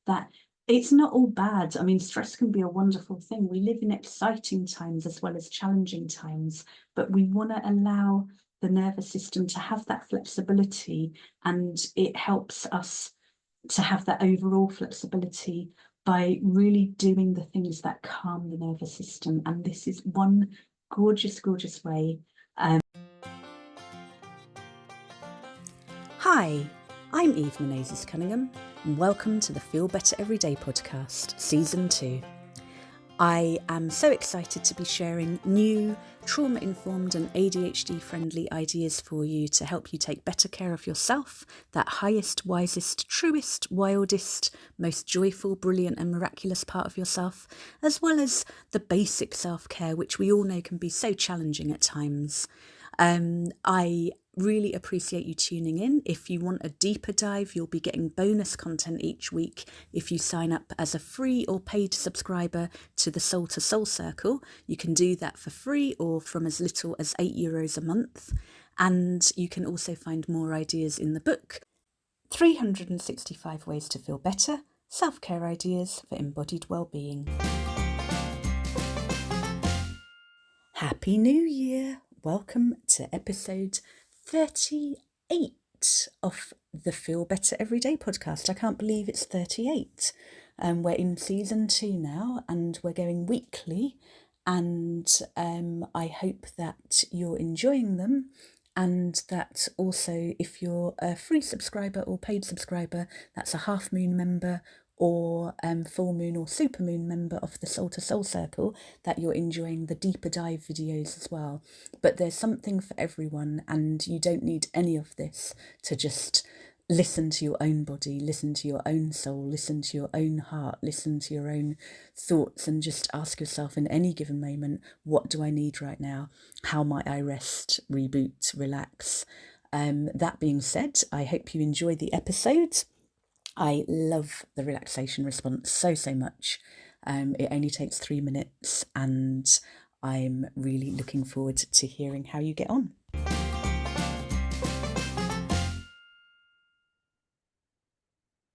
that it's not all bad. I mean, stress can be a wonderful thing. We live in exciting times as well as challenging times, but we want to allow the nervous system to have that flexibility, and it helps us to have that overall flexibility by really doing the things that calm the nervous system. And this is one gorgeous, gorgeous way. Hi, I'm Eve Menezes Cunningham, and welcome to the Feel Better Everyday podcast, Season 2. I am so excited to be sharing new, trauma-informed and ADHD-friendly ideas for you to help you take better care of yourself, that highest, wisest, truest, wildest, most joyful, brilliant and miraculous part of yourself, as well as the basic self-care, which we all know can be so challenging at times. I really appreciate you tuning in. If you want a deeper dive, you'll be getting bonus content each week if you sign up as a free or paid subscriber to the Soul to Soul Circle. You can do that for free or from as little as €8 a month. And you can also find more ideas in the book, 365 Ways to Feel Better, Self-Care Ideas for Embodied Wellbeing. Happy New Year! Welcome to episode 38 of the Feel Better Everyday podcast. I can't believe it's 38. We're in season 2 now and we're going weekly, and I hope that you're enjoying them, and that also if you're a free subscriber or paid subscriber, that's a half moon member or full moon or super moon member of the Soul to Soul Circle, that you're enjoying the deeper dive videos as well. But there's something for everyone, and you don't need any of this to just listen to your own body, listen to your own soul, listen to your own heart, listen to your own thoughts, and just ask yourself in any given moment, what do I need right now? How might I rest, reboot, relax? That being said, I hope you enjoy the episode. I love the relaxation response so much. It only takes 3 minutes, and I'm really looking forward to hearing how you get on.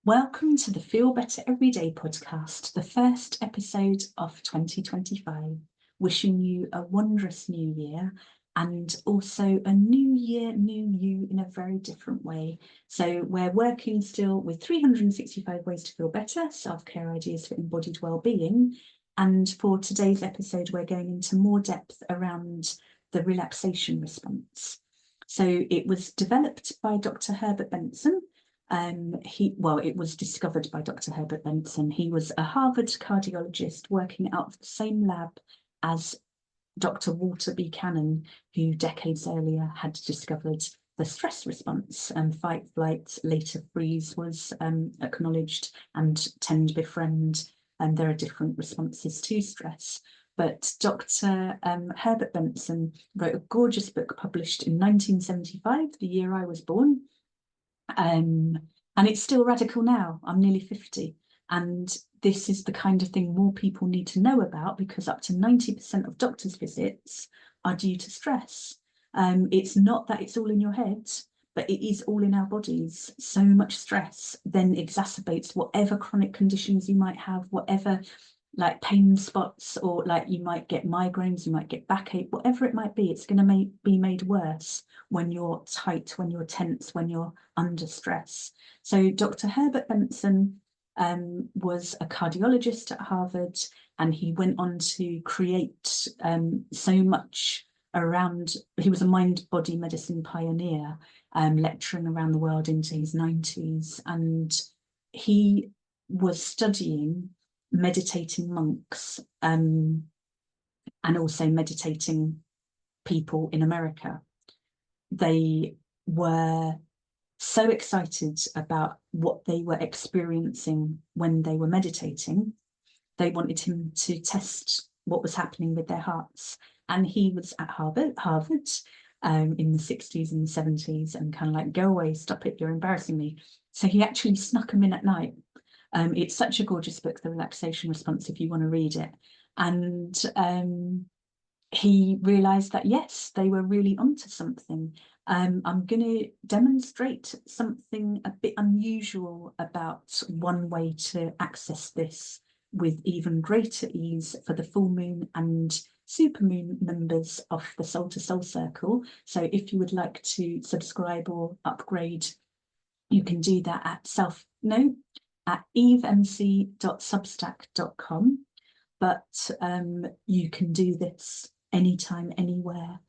Welcome to the Feel Better Everyday podcast, the first episode of 2025. Wishing you a wondrous new year, and also a new year, new you in a very different way. So we're working still with 365 Ways to Feel Better, self-care ideas for embodied well-being. And for today's episode, we're going into more depth around the relaxation response. So it was developed by Dr. Herbert Benson. It was discovered by Dr. Herbert Benson. He was a Harvard cardiologist working out of the same lab as Dr. Walter Buchanan, who decades earlier had discovered the stress response. Fight, flight, later freeze was acknowledged, and tend, befriend, and there are different responses to stress. But Dr. Herbert Benson wrote a gorgeous book published in 1975, the year I was born. And it's still radical now. I'm nearly 50. And this is the kind of thing more people need to know about, because up to 90% of doctors' visits are due to stress. It's not that it's all in your head, but it is all in our bodies. So much stress then exacerbates whatever chronic conditions you might have, whatever like pain spots, or like you might get migraines, you might get backache, whatever it might be, it's going to be made worse when you're tight, when you're tense, when you're under stress. So Dr. Herbert Benson was a cardiologist at Harvard, and he went on to create so much around. He was a mind-body medicine pioneer, lecturing around the world into his 90s, and he was studying meditating monks and also meditating people in America. They were so excited about what they were experiencing when they were meditating. They wanted him to test what was happening with their hearts. And he was at Harvard in the 60s and 70s, and kind of like, go away, stop it, you're embarrassing me. So he actually snuck them in at night. It's such a gorgeous book, The Relaxation Response, if you want to read it. And he realised that, yes, they were really onto something. I'm going to demonstrate something a bit unusual about one way to access this with even greater ease for the full moon and supermoon members of the Soul to Soul Circle. So if you would like to subscribe or upgrade, you can do that at evemc.substack.com. But you can do this anytime, anywhere.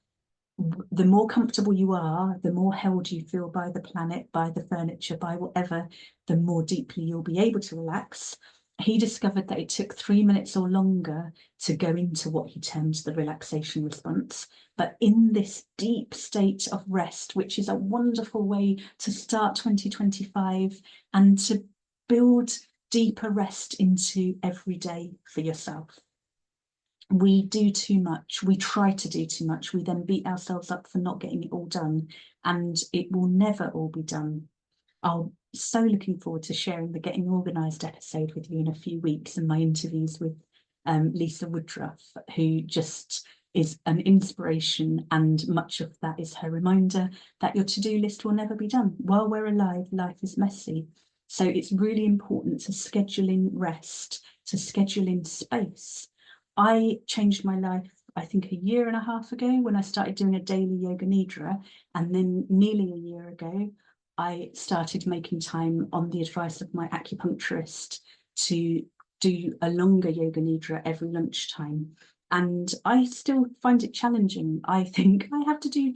The more comfortable you are, the more held you feel by the planet, by the furniture, by whatever, the more deeply you'll be able to relax. He discovered that it took 3 minutes or longer to go into what he terms the relaxation response. But in this deep state of rest, which is a wonderful way to start 2025 and to build deeper rest into every day for yourself. We do too much, we try to do too much, we then beat ourselves up for not getting it all done, and it will never all be done. I'm so looking forward to sharing the Getting Organised episode with you in a few weeks, and my interviews with Lisa Woodruff, who just is an inspiration, and much of that is her reminder that your to-do list will never be done. While we're alive, life is messy. So it's really important to schedule in rest, to schedule in space. I changed my life, I think, 1.5 years ago when I started doing a daily yoga nidra, and then nearly a year ago, I started making time on the advice of my acupuncturist to do a longer yoga nidra every lunchtime. And I still find it challenging. I think I have to do,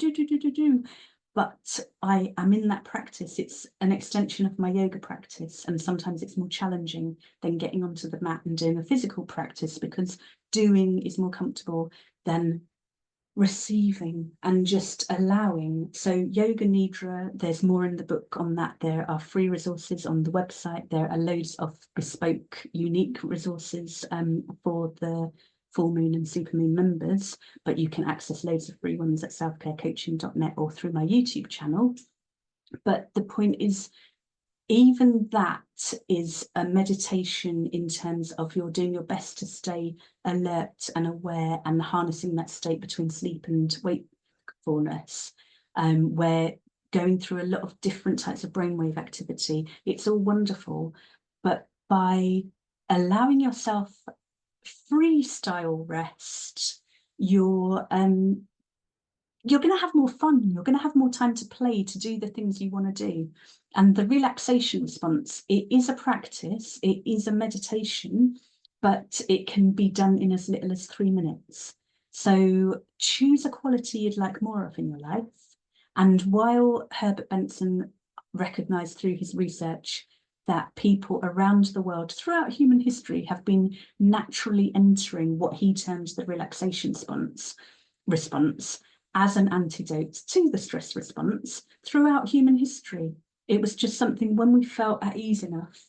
but I am in that practice. It's an extension of my yoga practice, and sometimes it's more challenging than getting onto the mat and doing a physical practice, because doing is more comfortable than receiving and just allowing. So yoga nidra, there's more in the book on that. There are free resources on the website. There are loads of bespoke, unique resources for the full moon and supermoon members, but you can access loads of free ones at selfcarecoaching.net or through my YouTube channel. But the point is, even that is a meditation in terms of you're doing your best to stay alert and aware and harnessing that state between sleep and wakefulness, where going through a lot of different types of brainwave activity. It's all wonderful, but by allowing yourself freestyle rest, you're going to have more fun, you're going to have more time to play, to do the things you want to do. And the relaxation response, it is a practice, it is a meditation, but it can be done in as little as 3 minutes. So choose a quality you'd like more of in your life. And while Herbert Benson recognised through his research that people around the world throughout human history have been naturally entering what he terms the relaxation response as an antidote to the stress response throughout human history. It was just something, when we felt at ease enough,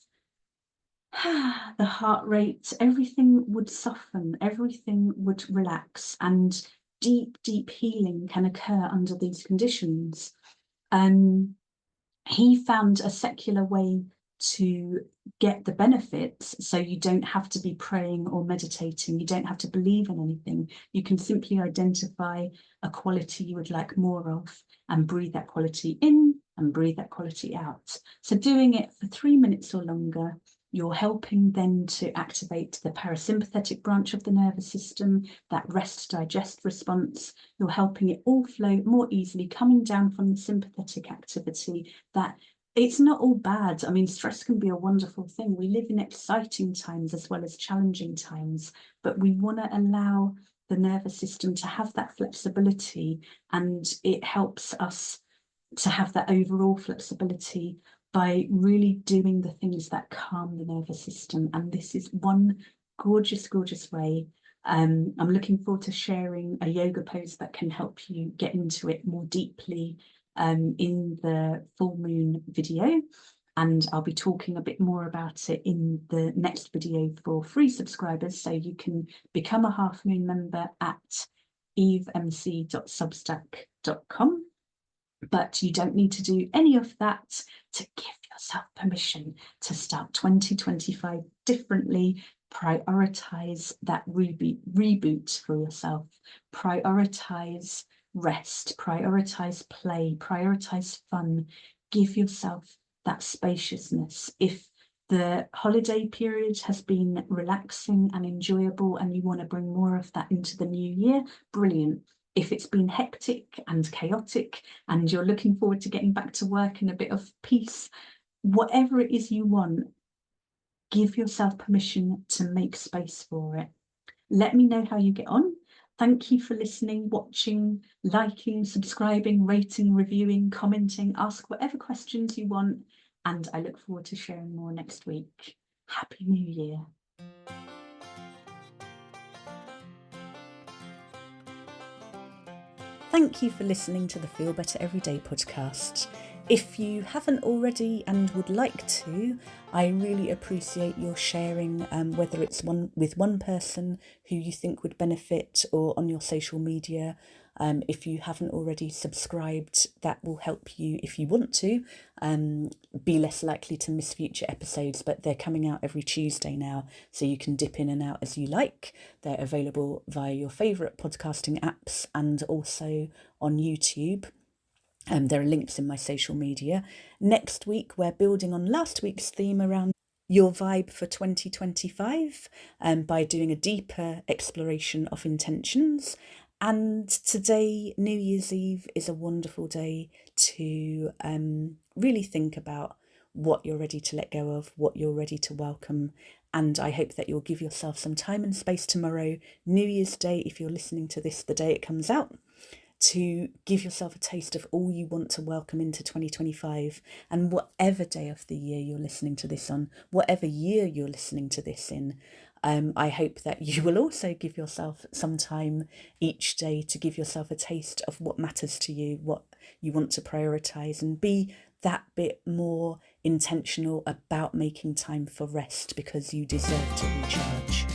the heart rate, everything would soften, everything would relax, and deep, deep healing can occur under these conditions. He found a secular way to get the benefits, so you don't have to be praying or meditating, you don't have to believe in anything. You can simply identify a quality you would like more of and breathe that quality in and breathe that quality out. So doing it for 3 minutes or longer, you're helping then to activate the parasympathetic branch of the nervous system, that rest digest response. You're helping it all flow more easily, coming down from the sympathetic activity. That it's not all bad. I mean, stress can be a wonderful thing. We live in exciting times as well as challenging times, but we want to allow the nervous system to have that flexibility, and it helps us to have that overall flexibility by really doing the things that calm the nervous system. And this is one gorgeous, gorgeous way. I'm looking forward to sharing a yoga pose that can help you get into it more deeply in the full moon video. And I'll be talking a bit more about it in the next video for free subscribers. So you can become a half moon member at evemc.substack.com. But you don't need to do any of that to give yourself permission to start 2025 differently. Prioritize that reboot for yourself. Prioritize rest, prioritize play, prioritize fun, give yourself that spaciousness. If the holiday period has been relaxing and enjoyable and you want to bring more of that into the new year, brilliant. If it's been hectic and chaotic and you're looking forward to getting back to work in a bit of peace, whatever it is you want, give yourself permission to make space for it. Let me know how you get on. Thank you for listening, watching, liking, subscribing, rating, reviewing, commenting. Ask whatever questions you want, and I look forward to sharing more next week. Happy New Year. Thank you for listening to the Feel Better Everyday podcast. If you haven't already and would like to, I really appreciate your sharing, whether it's with one person who you think would benefit or on your social media. If you haven't already subscribed, that will help you, if you want to, be less likely to miss future episodes. But they're coming out every Tuesday now, so you can dip in and out as you like. They're available via your favourite podcasting apps and also on YouTube. There are links in my social media. Next week, we're building on last week's theme around your vibe for 2025 by doing a deeper exploration of intentions. And today, New Year's Eve, is a wonderful day to really think about what you're ready to let go of, what you're ready to welcome. And I hope that you'll give yourself some time and space tomorrow, New Year's Day, if you're listening to this the day it comes out, to give yourself a taste of all you want to welcome into 2025. And whatever day of the year you're listening to this on, whatever year you're listening to this in, I hope that you will also give yourself some time each day to give yourself a taste of what matters to you, what you want to prioritise, and be that bit more intentional about making time for rest, because you deserve to recharge.